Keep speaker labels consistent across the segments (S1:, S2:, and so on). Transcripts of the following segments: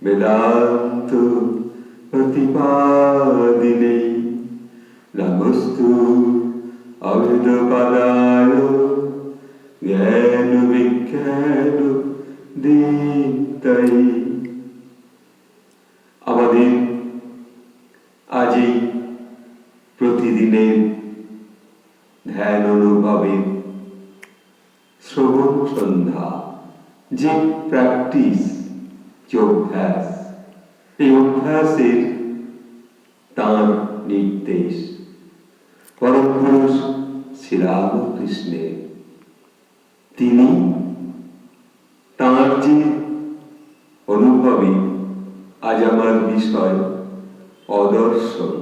S1: বেদান্ত প্রতিপাদিনে নমস্তু অভেদপাদায় জ্ঞান বিজ্ঞান দীপ্তায়। আমাদের আজ এই প্রতিদিনের ধ্যান অনুভবের শ্রবণ সন্ধ্যা, যে প্র্যাকটিস, যে অভ্যাস, এই অভ্যাসের তাঁর নির্দেশ পরম পুরুষ শ্রীরামকৃষ্ণের। তিনি তাঁর যে অনুভবে আজ আমার বিষয় অদর্শন।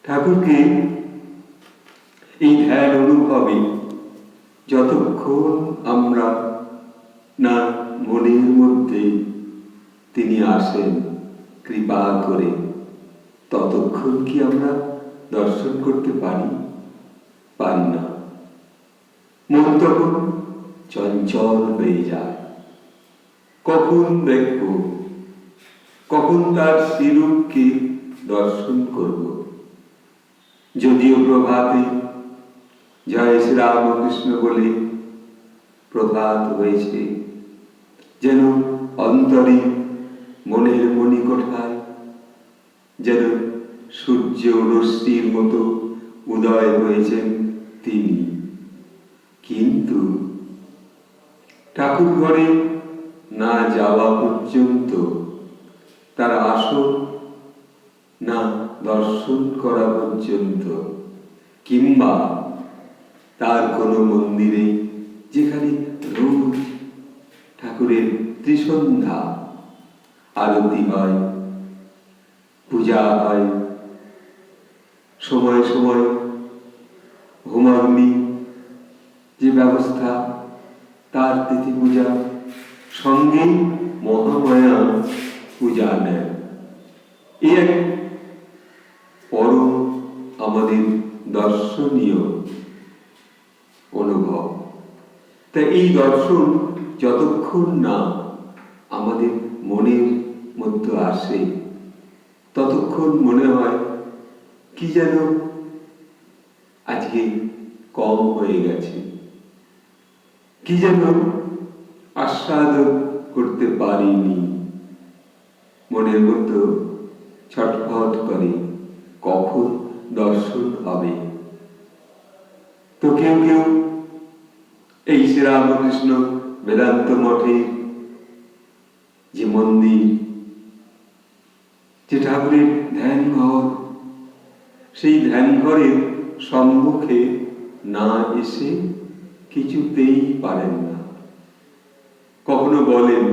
S1: ঠাকুরকে এই ধ্যান অনুভবে যতক্ষণ আমরা না মনের মধ্যে তিনি আসেন কৃপা করে, ততক্ষণ কি আমরা দর্শন করতে পারি? পারি না। মন তখন চঞ্চল হয়ে যায়। কখন দেখব, কখন তার শ্রীরূপকে দর্শন করব? যদিও প্রভাতে জয় শ্রীরামকৃষ্ণ বলে প্রভাত হয়েছে, যেন অন্তরে মনের মণিকোঠায় যেন সূর্য রশ্মির মতো উদয় হয়েছেন তিনি। কিন্তু ঠাকুর ঘরে না যাওয়া পর্যন্ত, তার আসন না দর্শন করা পর্যন্ত, কিংবা তার কোনো মন্দিরে যেখানে রোজ ঠাকুরের ত্রিসন্ধ্যা আরতি হয়, পূজা হয়, সময় সময় হোমাগ্নি যে ব্যবস্থা, তার তিথি পূজা, সঙ্গে মহামায়া পূজা নেয়। এই এক পরম আমাদের দর্শনীয় অনুভব। তাই এই দর্শন যতক্ষণ না আমাদের মনের মধ্যে আসে, ততক্ষণ মনে হয় কি যেন আজকে কম হয়ে গেছে, কি যেন আস্বাদন করতে পারিনি। মনের মধ্যে ছটফট করে, কখন দর্শন হবে। তো কেউ কেউ এই শ্রীরামকৃষ্ণ বেদান্ত মঠের যে মন্দির, যে ঠাকুরের ধ্যান ঘর, সেই ধ্যান ঘরের সম্মুখে না এসে কিছুতেই পারেন না। কখনো বলেন,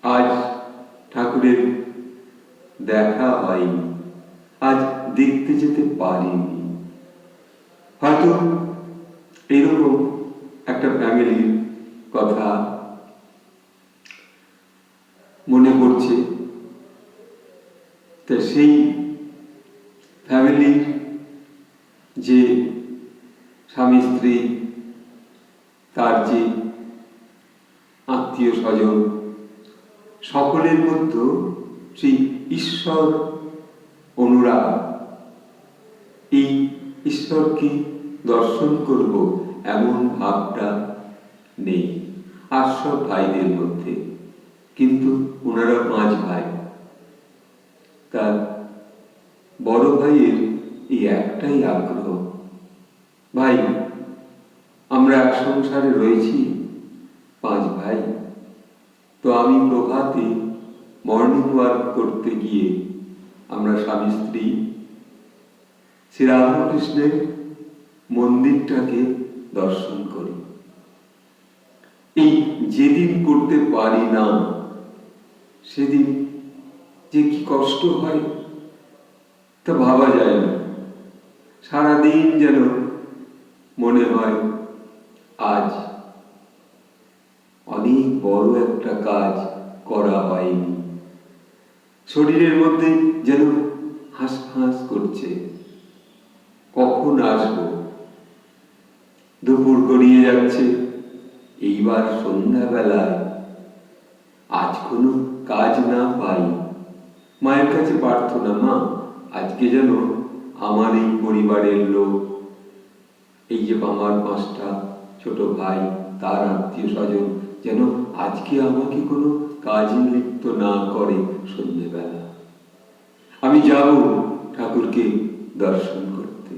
S1: আজ ঠাকুরের দেখা হয়নি, আজ দেখতে যেতে পারিনি। হয়তো এইরকম একটা ফ্যামিলির কথা মনে পড়ছে। তা সেই ফ্যামিলির যে স্বামী স্ত্রী, তার যে আত্মীয় স্বজন, সকলের মধ্যে সেই ঈশ্বর অনুরাগ, এই ঈশ্বরকে দর্শন করব এমন ভাবটা নেই আর সব ভাইদের মধ্যে। কিন্তু ওনারা 5 ভাই। তার বড় ভাইয়ের এই একটাই আগ্রহ, ভাই আমরা এক সংসারে রয়েছি 5 ভাই, তো আমি প্রভাতে মর্নিং ওয়াক করতে গিয়ে আমরা স্বামী স্ত্রী শ্রীরামকৃষ্ণের মন্দিরটাকে দর্শন করি। এই যেদিন করতে পারি না, সেদিন যে কি কষ্ট হয় তা ভাবা যায় না। সারাদিন যেন মনে হয় আজ অনেক বড় একটা কাজ করা হয়নি। শরীরের মধ্যে যেন হাঁস হাঁস করছে, কখন আসবো। দুপুর গড়িয়ে যাচ্ছে, এইবার সন্ধ্যাবেলায় আজ কোনো কাছে প্রার্থনা, মা আজকে যেন আমার এই পরিবারের লোক, এই যে আমার 5টা ছোট ভাই, তার আত্মীয় স্বজন যেন আজকে আমাকে কোনো কাজে লিপ্ত না করে। সন্ধ্যেবেলা আমি যাব ঠাকুরকে দর্শন করতে,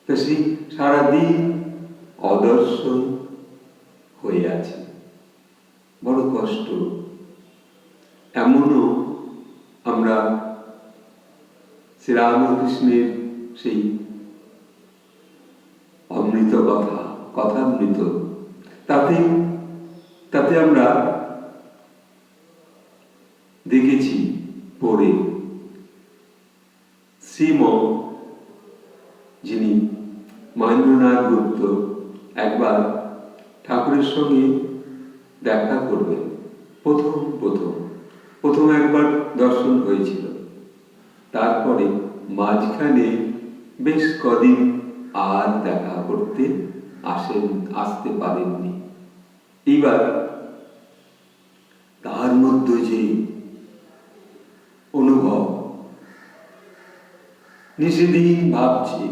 S1: তা সেই সারাদিন অদর্শন হয়ে আছে, বড় কষ্ট। এমনও আমরা শ্রীরামকৃষ্ণের সেই অমৃত কথামৃত, তাতে আমরা দেখেছি পড়ে, শ্রীম যিনি মহেন্দ্রনাথ গুপ্ত একবার ঠাকুরের সঙ্গে দেখা করবেন। প্রথম একবার দর্শন হয়েছিল, তারপরে মাঝখানে বেশ কদিন আর দেখা করতে আসতে পারেননি। এইবার তার মধ্যে যে অনুভব, নিষেদিন ভাবছে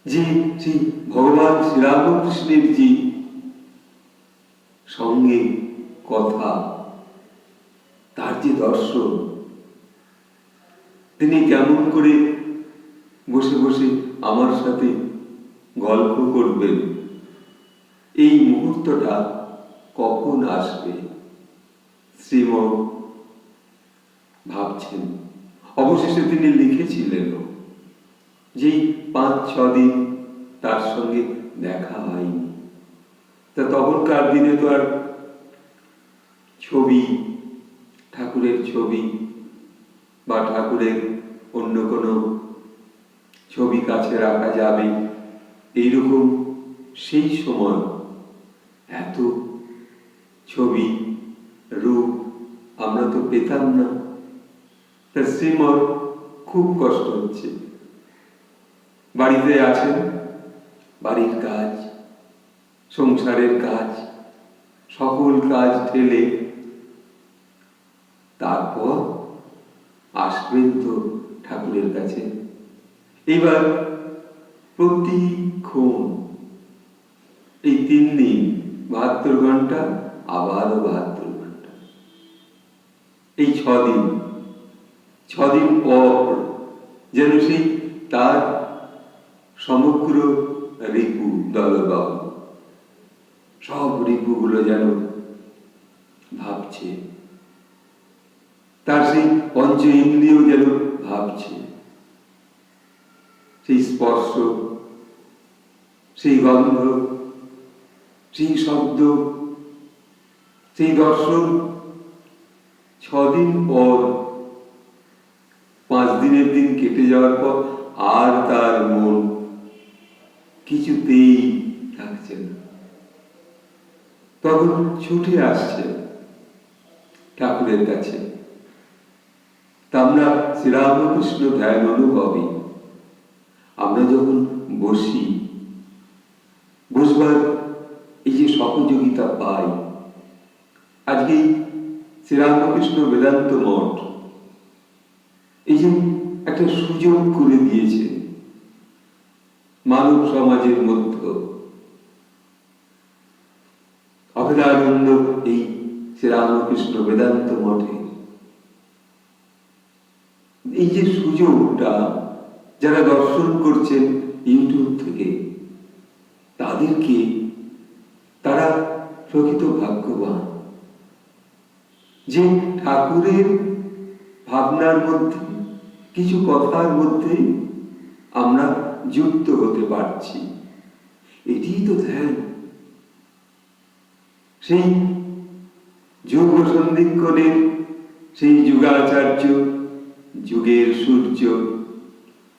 S1: যে সেই ভগবান শ্রীরামকৃষ্ণের যে সঙ্গে কথা, তার যে দর্শন, তিনি কেমন করে বসে বসে আমার সাথে গল্প করবেন, এই মুহূর্তটা কখন আসবে শ্রীম ভাবছেন। অবশেষে তিনি লিখেছিলেন যে 5-6 দিন তার সঙ্গে দেখা হয়নি। তা তখনকার দিনে তো আর ছবি, ঠাকুরের ছবি বা ঠাকুরের অন্য কোনো ছবি কাছে রাখা যাবে এইরকম সেই সময় এত ছবি রূপ আমরা তো পেতাম না। তার শ্রীমর খুব কষ্ট হচ্ছে, বাড়িতে আছেন, বাড়ির কাজ, সংসারের কাজ, সকল কাজ ঠেলে তারপর আসবেন তো ঠাকুরের কাছে। এবার প্রতিক্ষণ এই 3 দিন 72 ঘন্টা, আবারও 72 ঘন্টা, এই 6 দিন পর যেন সেই তার সমগ্র রিপু দলবল, সব রিপুগুলো যেন ভাবছে, তার সেই পঞ্চ ইন্দ্রিয় যেন ভাবছে, সেই স্পর্শ, সেই গন্ধ, সেই শব্দ, সেই দর্শন। 6 দিন পর, 5 দিনের দিন কেটে যাওয়ার পর আর তার মন কিছুতেই থাকছে না। তখন ছুটে আসছে ঠাকুরের কাছে। তা আমরা শ্রীরামকৃষ্ণ ধ্যান অনুভবী, আমরা যখন বসবার এই যে সহযোগিতা পাই, আজকে শ্রীরামকৃষ্ণ বেদান্ত মঠ এই যে একটা সুযোগ করে দিয়েছে মানব সমাজের মধ্যে, অভেদানন্দ এই শ্রীরামকৃষ্ণ বেদান্ত মঠে এই যে সুযোগটা যারা দর্শন করছেন ইউটিউব থেকে, তারা প্রকৃত ভাগ্যবান যে ঠাকুরের ভাবনার মধ্যে, কিছু কথার মধ্যে আমরা যুক্ত হতে পারছি। এটিই তো ধ্যান। সেই যুগ সন্ধিক্ষণের সেই যুগাচার্য, যুগের সূর্য,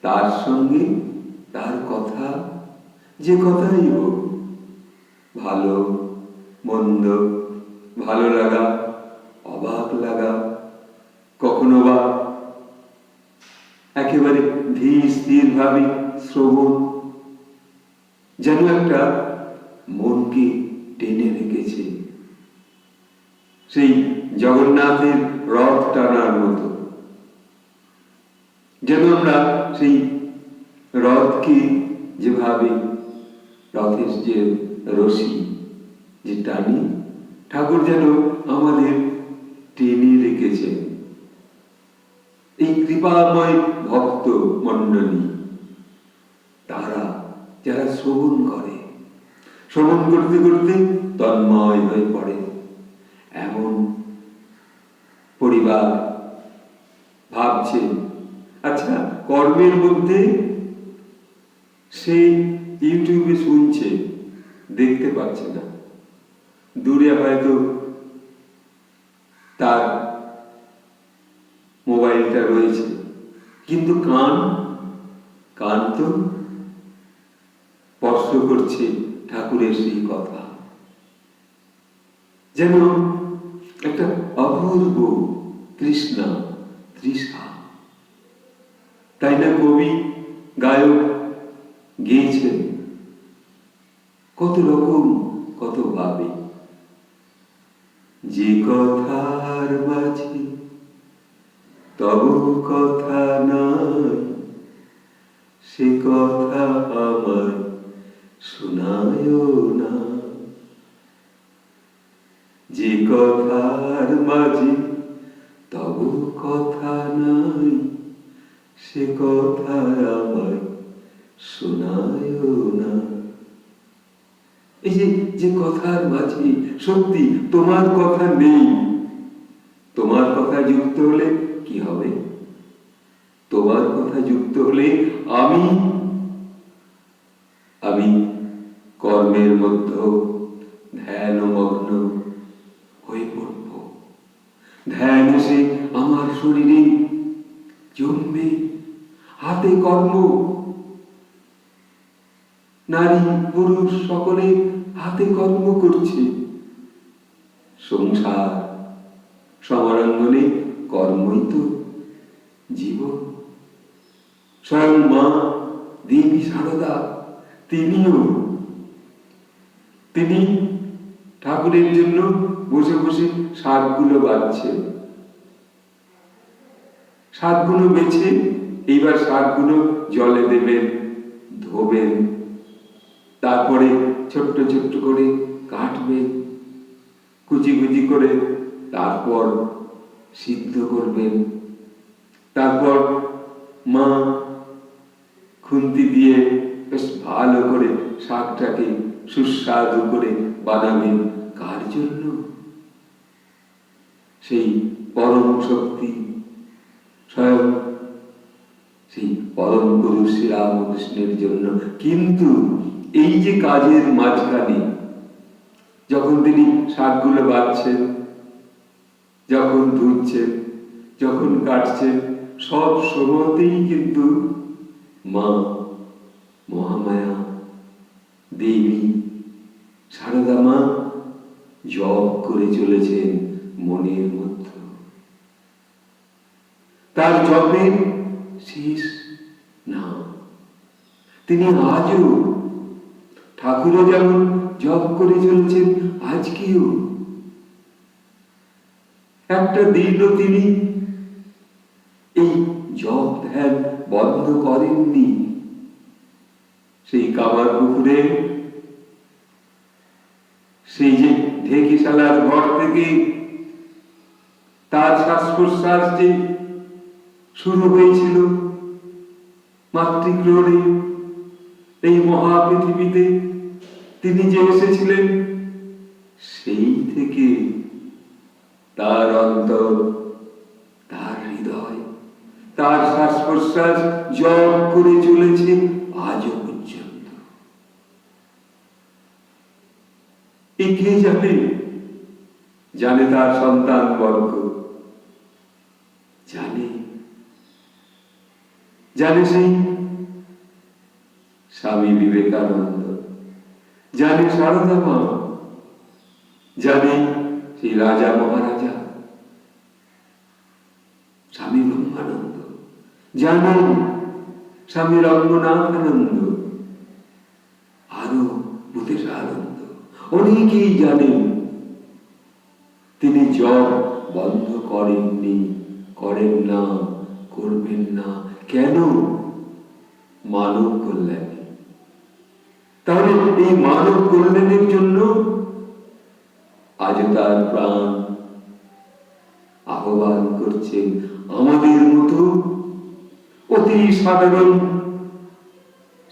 S1: তার সঙ্গে তার কথা, যে কথাই হোক, ভালো মন্দ, ভালো লাগা, অবাক লাগা, কখনো বা একেবারে ধীর স্থির ভাবে শ্রবণ, যেন একটা মনকে টেনে রেখেছে। সেই জগন্নাথের রথ টানার মতো, যেন আমরা সেই রথকে যেভাবে রথের যে রশি যে টানি, ঠাকুর যেন আমাদের টেনে রেখেছেন। এই কৃপাময় ভক্ত মণ্ডলী তারা যারা শ্রবণ করে, শ্রবণ করতে করতে তন্ময় হয়ে পড়ে, এমন পরিবার ভাবছে আচ্ছা কর্মের মধ্যে সে ইউটিউবে শুনছে, দেখতে পাচ্ছে না, দূরে হয়তো তার মোবাইলটা রয়েছে, কিন্তু কান তো স্পর্শ করছে ঠাকুরের সেই কথা, যেন একটা অপূর্ব তৃষ্ণা তৃষা। তাই না কবি গায়ক গেয়েছেন কত রকম কত ভাবে, যে কথার মাঝে তব কথা নাই, সে কথা আমার শোনায় না। যে কথার মাঝে তব কথা নাই, সে কথা আমার শোনায় না। এই যে কথার মাঝে সত্যি তোমার কথা নেই, তোমার কথা যুক্ত হলে কি হবে? তোমার কথা যুক্ত হলে আমি কর্মের মধ্যে ধ্যানমগ্ন হয়ে পড়ব। ধ্যান এসে আমার শরীরে জমবে, হাতে কর্ম, নারী পুরুষ সকলে হাতে কর্ম করছে। সংসার সমারঙ্গনে কর্মই তো জীবন। স্বয়ং মা দেবী সারদা তিনি ঠাকুরের জন্য বসে বসে শাকগুলো বাঁচছেন। শাকগুলো বেছে এইবার শাকগুলো জলে দেবেন, ধোবেন, তারপরে ছোট্ট ছোট্ট করে কাটবেন, কুচি কুচি করে, তারপর সিদ্ধ করবেন, তারপর মা খুন্তি দিয়ে বেশ ভালো করে শাকটাকে সুস্বাদু করে বানাবেন। কার জন্য? সেই পরম শক্তি স্বয়ং সেই পরম গুরু শ্রীরামকৃষ্ণের জন্য। কিন্তু এই যে কাজের মাঝখানে যখন তিনি শাকগুলো বাঁচছেন, যখন ধুচ্ছেন, যখন কাটছেন, সব সময়তেই কিন্তু মা মহামায়া দেবী সারদা মা জপ করে চলেছেন মনের মধ্যে। তার জপের শেষ না। তিনি আজও ঠাকুরও যেমন জপ করে চলেছেন, আজকেও একটা দিনও তিনি এই জপ ধ্যান বন্ধ করেননি। সেই কামার পুকুরে সেই যে ঢেকিশালার ঘর থেকে তার শ্বাস প্রশ্বাস যে শুরু হয়েছিল মাতৃগ্রহণে, এই মহাপৃথিবীতে তিনি যে এসেছিলেন, সেই থেকে তার অন্তর, তার হৃদয়, তার শ্বাস প্রশ্বাস জপ করে চলেছে আজও পর্যন্ত। এ কে জানে? জানে তার সন্তান বর্গ, জানে সেই স্বামী বিবেকানন্দ, জানে সারদা মা, জানে সেই রাজা মহারাজা স্বামী ব্রহ্মানন্দ, জানেন স্বামী রঙ্গনাথানন্দ, আরো ভূতেশানন্দ, অনেকেই জানেন তিনি জপ বন্ধ করেননি, করেন না, করবেন না। কেন? মানব কল্যাণে। তাহলে এই মানব কল্যাণের জন্য আজ তার প্রাণ আহ্বান করছেন আমাদের মতো অতি সাধারণ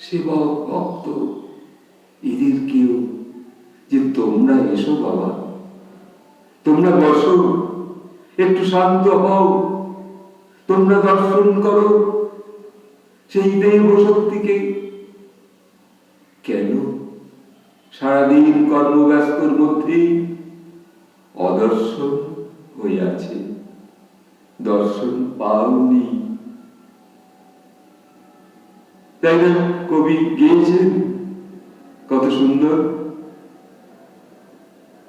S1: সেবক ভক্ত এদেরকেও, যে তোমরা এসো বাবা, তোমরা বসো, একটু শান্ত হও, তোমরা দর্শন করো সেই দেব শক্তিকে। কেন সারাদিন কর্মব্যস্তর মধ্যে অদর্শন হয়ে আছে? দর্শন পাওনি, তাই না? কবি গেয়েছেন কত সুন্দর,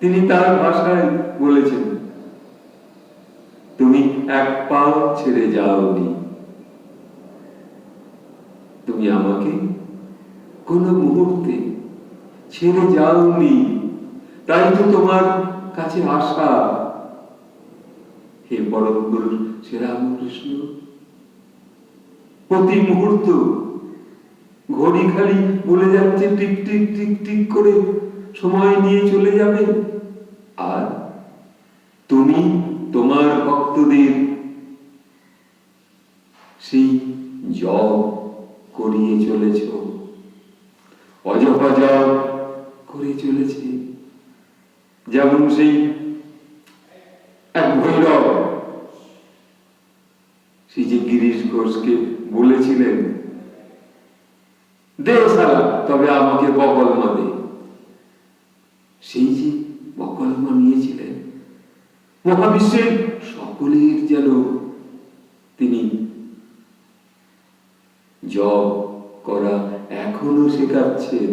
S1: তিনি তার ভাষায় বলেছেন, তুমি এক পাও ছেড়ে যাওনি, তুমি আমাকে কোনো মুহূর্তে ছেড়ে যাওনি, তাই তো তোমার কাছে আসা। হে পরম গুরু শ্রীরামকৃষ্ণ, প্রতি মুহূর্ত ঘড়ি খালি বলে যাচ্ছে টিক টিক টিক টিক করে, সময় নিয়ে চলে যাবে, আর তুমি তোমার ভক্তদের সেই জপ করিয়ে চলেছ, অজপা জপ করে চলেছে। যেমন সেই এক ভৈরব, সেই যে গিরিশ ঘোষকে বলেছিলেন, দে সালা তবে আমাকে বকলমা দে, সেই যে বকলমা নিয়েছিলেন, মহাবিশ্বের সকলের যেন তিনি জপ করা এখনো শেখাচ্ছেন।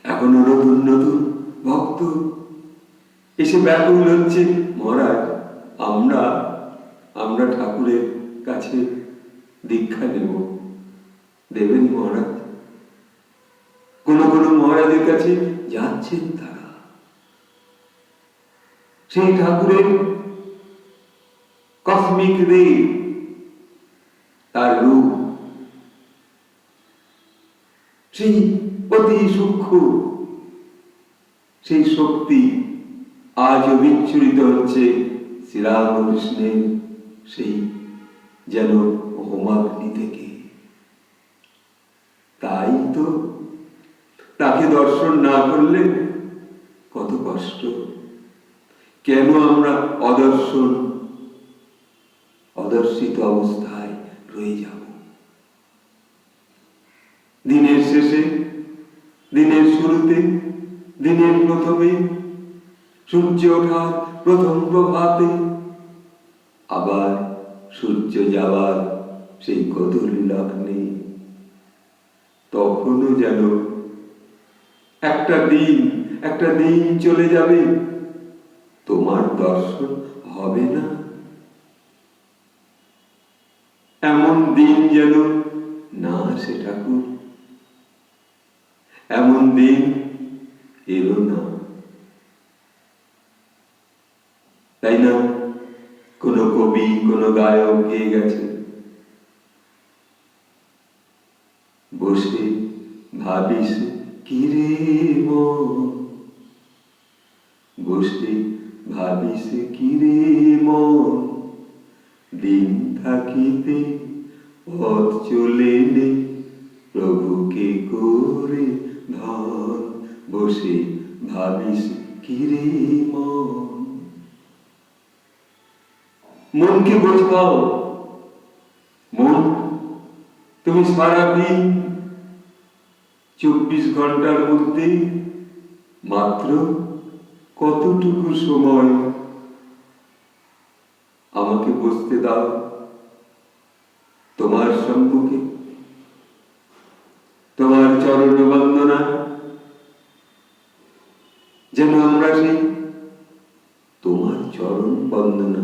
S1: এখনো নতুন নতুন ভক্ত এসে ব্যাকুল হচ্ছে, মহারাজ আমরা ঠাকুরের কাছে দীক্ষা নেব, দেবেন মহারাজ? কোন কোন মহারাজের কাছে যাচ্ছেন তারা, সেই ঠাকুরের কসমিক রে, তার রূপ, সেই অতি সূক্ষ্ম সেই শক্তি আজও বিচ্ছুরিত হচ্ছে শ্রীরামকৃষ্ণের সেই যেন হোমাগ্নি থেকে। তাই তো তাকে দর্শন না করলে কত কষ্ট। কেন আমরা অদর্শিত অবস্থায় রয়ে যাব? দিনের শেষে, দিনের শুরুতে, দিনের প্রথমে, সূর্য ওঠার প্রথম প্রভাতে, আবার সূর্য যাওয়ার সেই গধূল লগ্নে, তখনও যেন একটা দিন চলে যাবে, তোমার দর্শন হবে না। এমন দিন যেন না আসে ঠাকুর, এমন দিন এলো না, তাই না? কোন কবি, কোন গায়ক গেয়ে গেছে, বসে ভাবিস কিরে মন, বসে ভাবিস কিরে মন, দিন থাকিতে পথ চলে নে, প্রভুকে করে ধন, বসে ভাবিস কিরে মন। মনকে বোঝাও, মন তুমি সারাদিন 24 ঘন্টার মধ্যে মাত্র কতটুকু সময় আমাকে বসতে দাও তোমার সম্মুখে, তোমার চরণ বন্দনা, যেন আমরা সেই তোমার চরণ বন্দনা,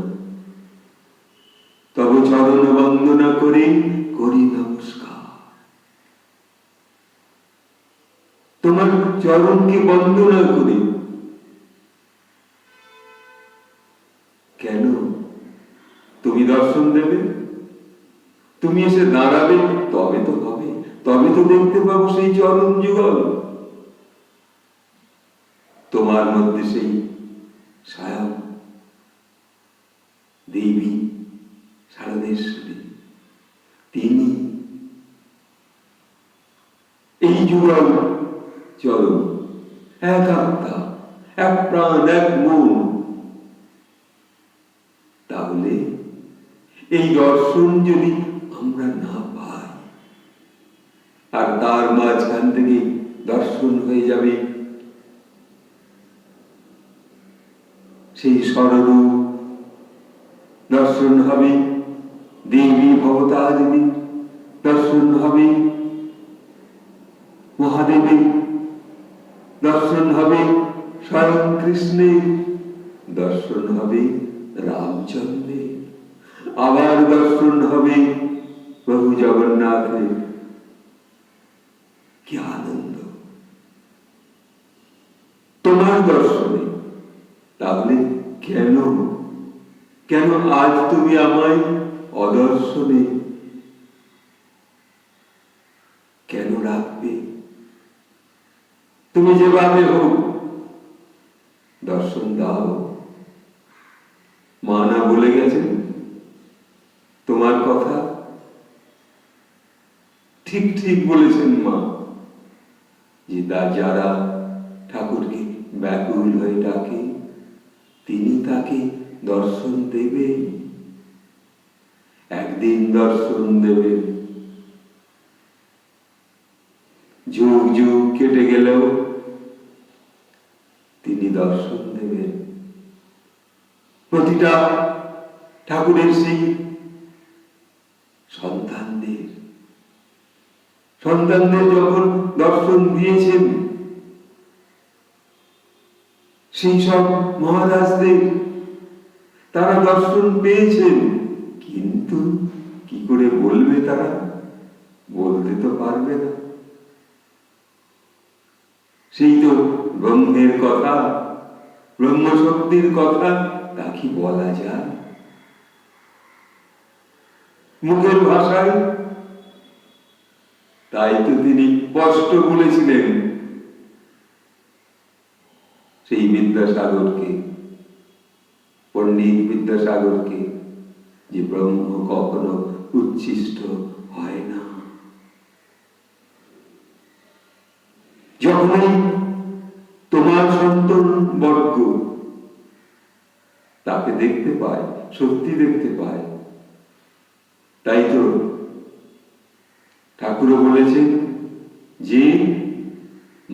S1: তব চরণ বন্দনা করে করি নমস্কার, তোমার চরণকে বন্দনা করে দর্শন দেবে, তুমি এসে দাঁড়াবে, তবে তো হবে, তবে তো দেখতে পাবো সেই চরণ যুগল। তোমার মধ্যে সেই স্বয়ং দেবী শারদেশ্বরী, তিনি এই যুগল চরণ, এক আত্মা, এক প্রাণ, এক মন। তাহলে এই দর্শন যদি আমরা না পাই, আর তার মাঝখান থেকে দর্শন হয়ে যাবে সেই স্বরূপ, দর্শন হবে দেবী ভবতারিণী, দর্শন হবে মহাদেবের, দর্শন হবে স্বয়ং কৃষ্ণের, দর্শন হবে রামচন্দ্রের, আবার দর্শন হবে প্রভু জগন্নাথের। কি আনন্দ তোমার দর্শনে! তাহলে কেন কেন আজ তুমি আমায় অদর্শনে কেন রাখবে? তুমি যেভাবে হোক দর্শন দাও। মা না বলে গেছেন তোমার কথা? ঠিক ঠিক বলেছেন মা, যে যারা ঠাকুরকে ব্যাকুল হয়ে ডাকে, তিনি তাকে দর্শন দেবেন, একদিন দর্শন দেবেন। যুগ যুগ কেটে গেলেও তিনি দর্শন দেবেন। প্রতিটা ঠাকুরের সেই সন্তানদের যখন দর্শন দিয়েছেন, সেই সব মহারাজদের তারা দর্শন পেয়েছেন, কিন্তু কি করে বলবে? তারা বলতে তো পারবে না। সেই তো ব্রহ্মের কথা, ব্রহ্মশক্তির কথা, তা কি বলা যায় মুখের ভাষায়? তাই তো তিনি স্পষ্ট বলেছিলেন সেই বিদ্যাসাগরকে, পণ্ডিত বিদ্যাসাগরকে, যে ব্রহ্ম কখনো উচ্ছিষ্ট হয় না। যখনই তোমার সন্তান বর্গ তাকে দেখতে পায়, সত্যি দেখতে পায়। তাই তো ঠাকুর বলেছেন যে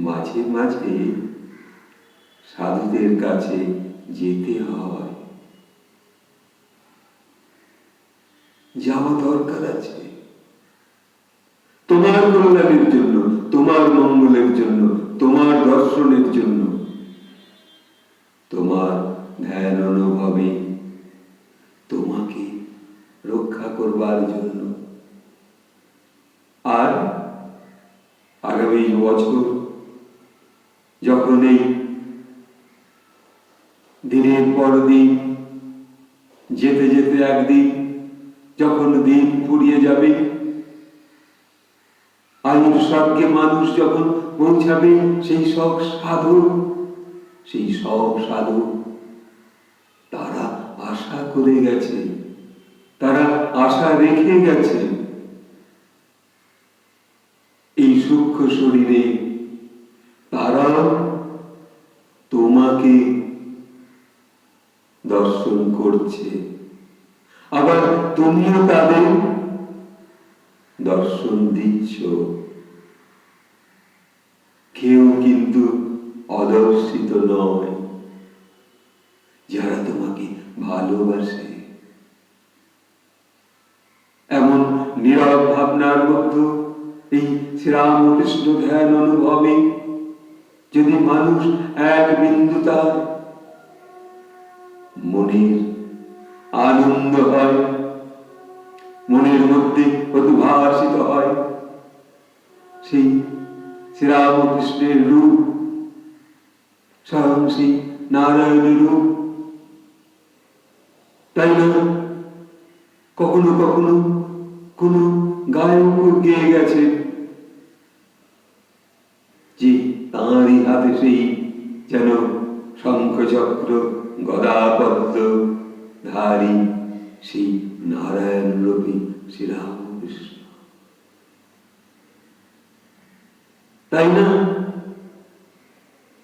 S1: মাঝে মাঝে সাধুদের কাছে যেতে হয়, যাওয়া দরকার আছে তোমার কল্যাণের জন্য, তোমার মঙ্গলের জন্য, তোমার দর্শনের জন্য, তোমার ধ্যান অনুভবে, তোমাকে রক্ষা করবার জন্য। আর আগামী বছর যখন এই দিনের পর দিন যেতে যেতে একদিন যখন দিন ফুরিয়ে যাবে, আয়ুর স্বর্গে মানুষ যখন পৌঁছাবে, সেই সব সাধু তারা আশা করে গেছে, তারা আশা রেখে গেছে এই সূক্ষ্ম শরীরে তারা তোমাকে দর্শন করছে, আবার তুমিও তাদের দর্শন দিচ্ছ। কেউ কিন্তু অদর্শিত নয়, যারা তোমাকে ভালোবাসে। এমন নীরব ভাবনার মধ্যে এই শ্রীরামকৃষ্ণ ধ্যান অনুভবে যদি মানুষ এক বিন্দু তার মনের আনন্দ হয়, মনের মধ্যে উদ্ভাসিত হয় সেই শ্রীরামকৃষ্ণের রূপ, স্বয়ং সেই নারায়ণের রূপ, তাই না? কখনো কখনো কোনো গায়ক গেয়ে গেছে যে তাঁরই হাতে সেই যেন শঙ্খচক্র গদা পদ্ম ধারী সেই নারায়ণ রূপী শ্রীরামকৃষ্ণ, তাই না?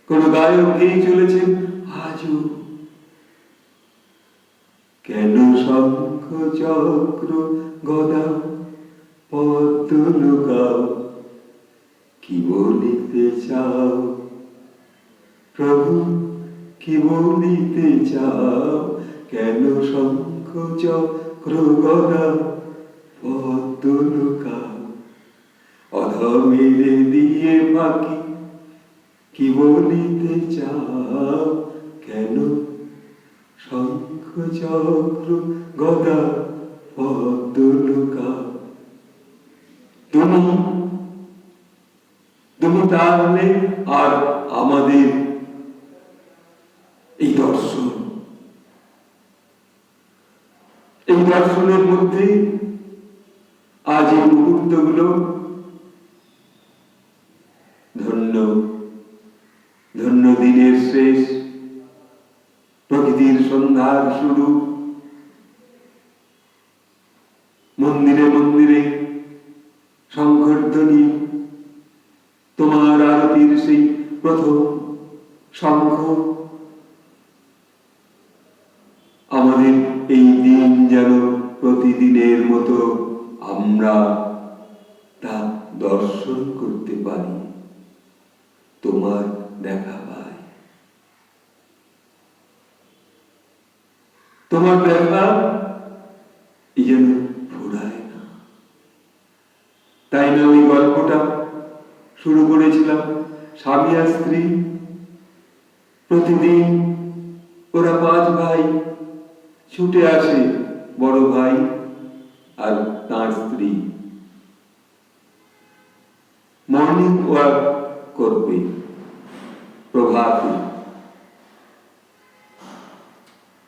S1: কোন গায়ক গেয়ে চলেছেন আজও, কেন শঙ্খ চক্র গদা পদ্ম লুকাও, কি বলিতে চাও প্রভু, কি বলিতে চাও, কেন শঙ্খ চক্র গদা পদ্ম লুকাও, অধমেরে দিয়ে ফাঁকি, কি বলিতে চাও, কেন শঙ্খ চক্র গদা পদ্ম লুকাও। তুমি তাহলে আর আমাদের এই দর্শন, এই দর্শনের মধ্যে আজ এই মুহূর্তগুলো ধন্য ধন্য দিনের শেষ, প্রকৃতির সন্ধ্যার শুরু, মন্দিরে মন্দিরে শঙ্খধ্বনি, তোমার আরতির সেই প্রথম শঙ্খ, আমাদের এই দিন যেন প্রতিদিনের মতো আমরা তা দর্শন করতে পারি, তোমার দেখা পাই, তোমার দেখা এই যেন ফুরায় না। তাই না ওই গল্পটা শুরু করেছিলাম, স্বামী আর স্ত্রী, প্রতিদিন ওরা 5 ভাই ছুটে আসে, বড় ভাই আর তার স্ত্রী মর্নিং ওয়াক করবে প্রভাতে,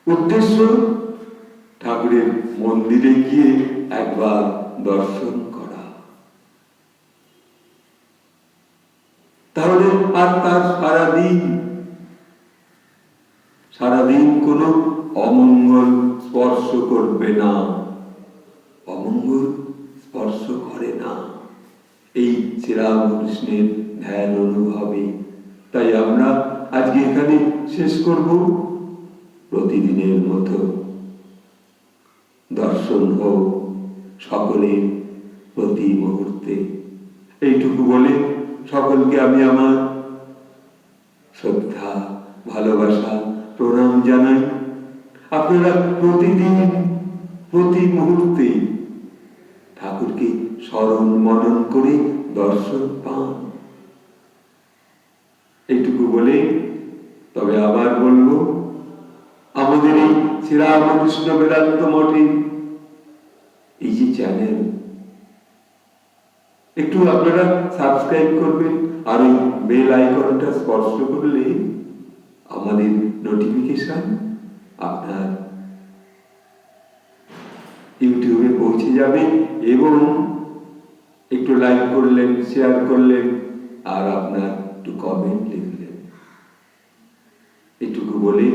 S1: উদ্দেশ্য ঠাকুরের মন্দিরে গিয়ে একবার দর্শন করা। তাহলে আর তার সারাদিন কোনো অমঙ্গল স্পর্শ করবে না, অমঙ্গল স্পর্শ করে না এই শ্রীরামকৃষ্ণের ধ্যান অনুভবে। তাই আমরা আজকে এখানে শেষ করব, প্রতিদিনের মতো দর্শন হোক সকলের প্রতি মুহূর্তে, এইটুকু বলে সকলকে আমি আমার শ্রদ্ধা, ভালোবাসা, প্রণাম জানাই। আপনারা প্রতিদিন প্রতি মুহূর্তে ঠাকুরকে স্মরণ মনন করে দর্শন পান, এইটুকু বলে তবে আবার বলবো, আমাদের এই শ্রীরামকৃষ্ণ বেদান্ত মঠে এই যে চ্যানেল, একটু আপনারা সাবস্ক্রাইব করবেন, আর ওই বেল আইকনটা স্পর্শ করলে আমাদের নোটিফিকেশন আপনার ইউটিউবে পৌঁছে যাবে, এবং একটু লাইক করলেন, শেয়ার করলেন, আর আপনার একটু কমেন্ট লিখলেন। এটুকু বলে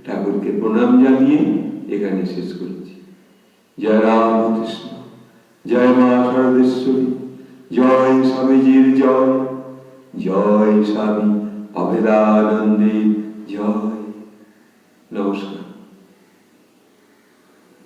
S1: ঠাকুরকে প্রণাম জানিয়ে এখানে শেষ করছি। জয় রামকৃষ্ণ, জয় মা শারদেশ্বরী, জয় স্বামীজির জয়, জয় স্বামী অভেদানন্দের জয়। নমস্কার।